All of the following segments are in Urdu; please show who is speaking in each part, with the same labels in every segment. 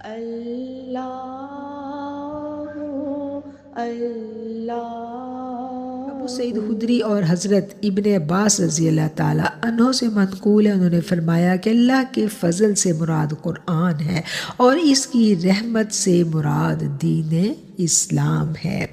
Speaker 1: اللہ اللہ۔
Speaker 2: ابو سعید خدری اور حضرت ابن عباس رضی اللہ تعالیٰ عنہ سے منقول ہے، انہوں نے فرمایا کہ اللہ کے فضل سے مراد قرآن ہے اور اس کی رحمت سے مراد دین اسلام ہے۔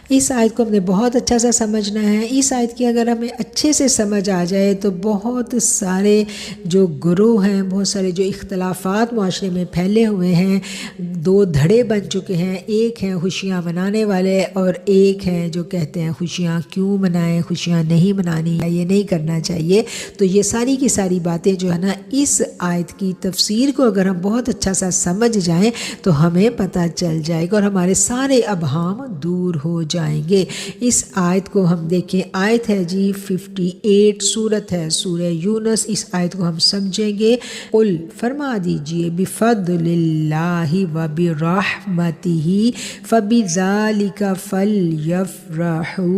Speaker 2: اس آیت کو ہم نے بہت اچھا سا سمجھنا ہے۔ اس آیت کی اگر ہمیں اچھے سے سمجھ آ جائے تو بہت سارے جو گروہ ہیں، بہت سارے جو اختلافات معاشرے میں پھیلے ہوئے ہیں، دو دھڑے بن چکے ہیں۔ ایک ہیں خوشیاں منانے والے اور ایک ہیں جو کہتے ہیں خوشیاں کیوں منائیں، خوشیاں نہیں منانی، یہ نہیں کرنا چاہیے۔ تو یہ ساری کی ساری باتیں جو ہے نا، اس آیت کی تفسیر کو اگر ہم بہت اچھا سا سمجھ جائیں تو ہمیں پتہ چل جائے گا اور ہمارے سارے ابہام دور ہو جائیں گے۔ اس آیت کو ہم دیکھیں، آیت ہے جی 58، سورت ہے سورہ یونس۔ اس آیت کو ہم سمجھیں گے۔ قل فرما دیجئے بفضل اللہ وبرحمتہ فبذالک فلیفرحوا،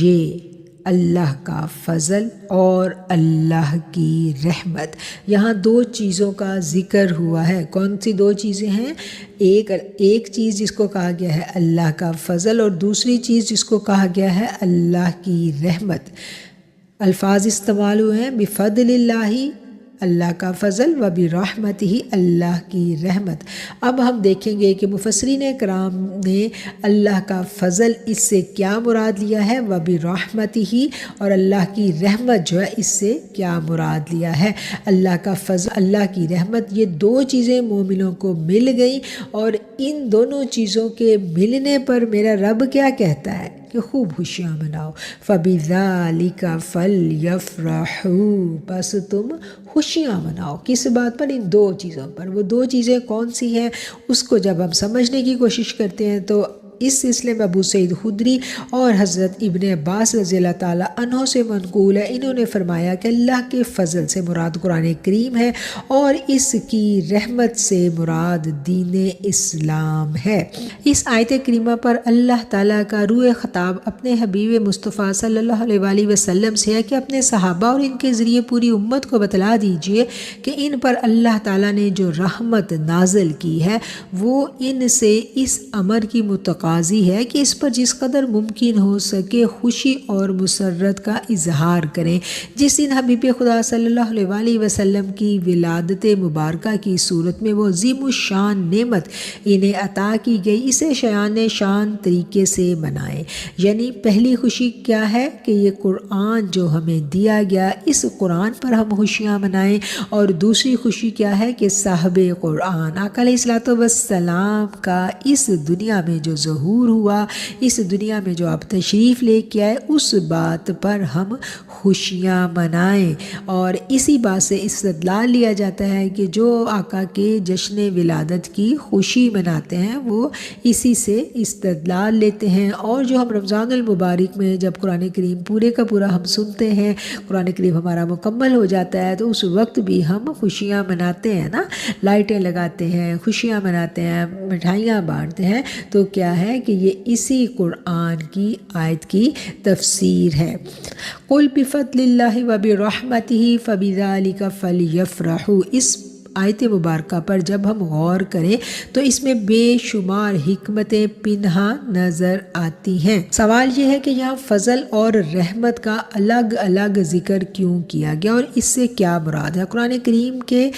Speaker 2: یہ اللہ کا فضل اور اللہ کی رحمت۔ یہاں دو چیزوں کا ذکر ہوا ہے۔ کون سی دو چیزیں ہیں؟ ایک چیز جس کو کہا گیا ہے اللہ کا فضل، اور دوسری چیز جس کو کہا گیا ہے اللہ کی رحمت۔ الفاظ استعمال ہوئے ہیں بفضل اللہ، اللہ کا فضل، و برحمتہ، اللہ کی رحمت۔ اب ہم دیکھیں گے کہ مفسرین کرام نے اللہ کا فضل اس سے کیا مراد لیا ہے، و برحمتہ، اور اللہ کی رحمت جو ہے اس سے کیا مراد لیا ہے۔ اللہ کا فضل، اللہ کی رحمت، یہ دو چیزیں مومنوں کو مل گئیں، اور ان دونوں چیزوں کے ملنے پر میرا رب کیا کہتا ہے کہ خوب خوشیاں مناؤ۔ فَبِذَالِكَ فَلْيَفْرَحُوا، بس تم خوشیاں مناؤ۔ کس بات پر؟ ان دو چیزوں پر۔ وہ دو چیزیں کون سی ہیں اس کو جب ہم سمجھنے کی کوشش کرتے ہیں تو اس سلسلے میں ابو سعید خدری اور حضرت ابن عباس رضی اللہ تعالیٰ عنہ سے منقول ہے، انہوں نے فرمایا کہ اللہ کے فضل سے مراد قرآن کریم ہے اور اس کی رحمت سے مراد دین اسلام ہے۔ اس آیت کریمہ پر اللہ تعالیٰ کا روح خطاب اپنے حبیب مصطفیٰ صلی اللہ علیہ وآلہ وسلم سے ہے کہ اپنے صحابہ اور ان کے ذریعے پوری امت کو بتلا دیجئے کہ ان پر اللہ تعالیٰ نے جو رحمت نازل کی ہے وہ ان سے اس امر کی متقاضی ہے کہ اس پر جس قدر ممکن ہو سکے خوشی اور مسرت کا اظہار کریں۔ جس دن حبیب خدا صلی اللہ علیہ وآلہ وسلم کی ولادت مبارکہ کی صورت میں وہ عظیم الشان نعمت انہیں عطا کی گئی، اسے شایان شان طریقے سے منائیں۔ یعنی پہلی خوشی کیا ہے کہ یہ قرآن جو ہمیں دیا گیا، اس قرآن پر ہم خوشیاں منائیں، اور دوسری خوشی کیا ہے کہ صاحب قرآن آقا علیہ الصلوۃ والسلام کا اس دنیا میں جو ظہور ہوا، اس دنیا میں جو آپ تشریف لے کے آئے، اس بات پر ہم خوشیاں منائیں۔ اور اسی بات سے استدلال لیا جاتا ہے کہ جو آقا کے جشن ولادت کی خوشی مناتے ہیں وہ اسی سے استدلال لیتے ہیں۔ اور جو ہم رمضان المبارک میں جب قرآن کریم پورے کا پورا ہم سنتے ہیں، قرآن کریم ہمارا مکمل ہو جاتا ہے، تو اس وقت بھی ہم خوشیاں مناتے ہیں نا، لائٹیں لگاتے ہیں، خوشیاں مناتے ہیں، مٹھائیاں بانٹتے ہیں۔ تو کیا ہے کہ یہ اسی قرآن کی آیت کی تفسیر ہے۔ قل بفضل اللہ وبرحمتہ فبذالک فلیفرحوا، اس آیت مبارکہ پر جب ہم غور کریں تو اس میں بے شمار حکمتیں پنہاں نظر آتی ہیں۔ سوال یہ ہے کہ یہاں فضل اور رحمت کا الگ الگ ذکر کیوں کیا گیا اور اس سے کیا مراد ہے؟ قرآن کریم کے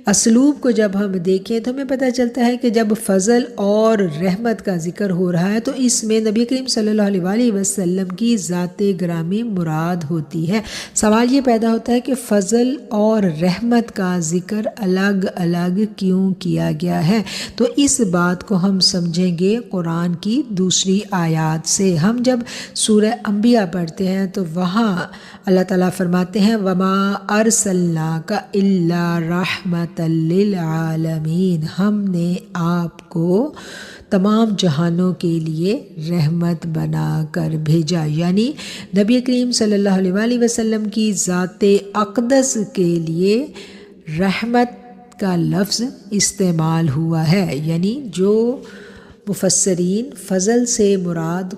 Speaker 2: اسلوب کو جب ہم دیکھیں تو ہمیں پتہ چلتا ہے کہ جب فضل اور رحمت کا ذکر ہو رہا ہے تو اس میں نبی کریم صلی اللہ علیہ وآلہ وسلم کی ذات گرامی مراد ہوتی ہے۔ سوال یہ پیدا ہوتا ہے کہ فضل اور رحمت کا ذکر الگ الگ کیوں کیا گیا ہے؟ تو اس بات کو ہم سمجھیں گے قرآن کی دوسری آیات سے۔ ہم جب سورہ انبیاء پڑھتے ہیں تو وہاں اللہ تعالیٰ فرماتے ہیں وَمَا أَرْسَلْنَاكَ إِلَّا رَحْمَةً لِلْعَالَمِينَ، ہم نے آپ کو تمام جہانوں کے لیے رحمت بنا کر بھیجا۔ یعنی نبی کریم صلی اللہ علیہ وآلہ وسلم کی ذات اقدس کے لیے رحمت کا لفظ استعمال ہوا ہے۔ یعنی جو مفسرین فضل سے مراد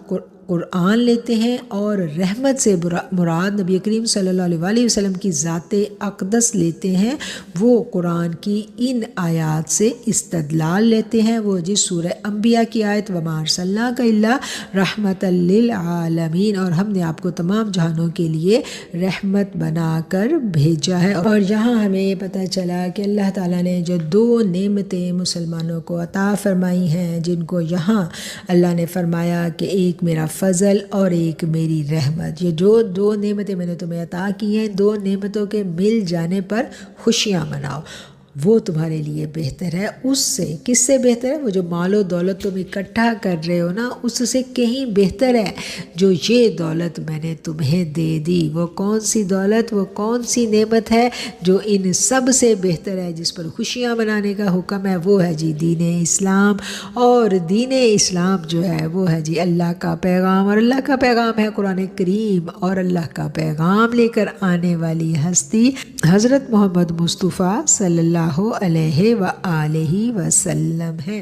Speaker 2: قرآن لیتے ہیں، اور رحمت سے مراد نبی کریم صلی اللہ علیہ وسلم کی ذات اقدس لیتے ہیں، وہ قرآن کی ان آیات سے استدلال لیتے ہیں۔ وہ جس سورہ انبیاء کی آیت وَمَا أَرْسَلْنَاكَ إِلَّا رَحْمَةً لِّلْعَالَمِينَ، اور ہم نے آپ کو تمام جہانوں کے لیے رحمت بنا کر بھیجا ہے۔ اور یہاں ہمیں یہ پتہ چلا کہ اللہ تعالیٰ نے جو 2 نعمتیں مسلمانوں کو عطا فرمائی ہیں، جن کو یہاں اللہ نے فرمایا کہ ایک میرا فضل اور ایک میری رحمت، یہ جو 2 نعمتیں میں نے تمہیں عطا کی ہیں، 2 نعمتوں کے مل جانے پر خوشیاں مناؤ، وہ تمہارے لیے بہتر ہے۔ اس سے کس سے بہتر ہے؟ وہ جو مال و دولت تم اکٹھا کر رہے ہو نا، اس سے کہیں بہتر ہے جو یہ دولت میں نے تمہیں دے دی۔ وہ کون سی دولت، وہ کون سی نعمت ہے جو ان سب سے بہتر ہے، جس پر خوشیاں منانے کا حکم ہے؟ وہ ہے جی دین اسلام۔ اور دین اسلام جو ہے وہ ہے جی اللہ کا پیغام، اور اللہ کا پیغام ہے قرآن کریم، اور اللہ کا پیغام لے کر آنے والی ہستی حضرت محمد مصطفیٰ صلی اللہ علیہ وآلہ وسلم ہے۔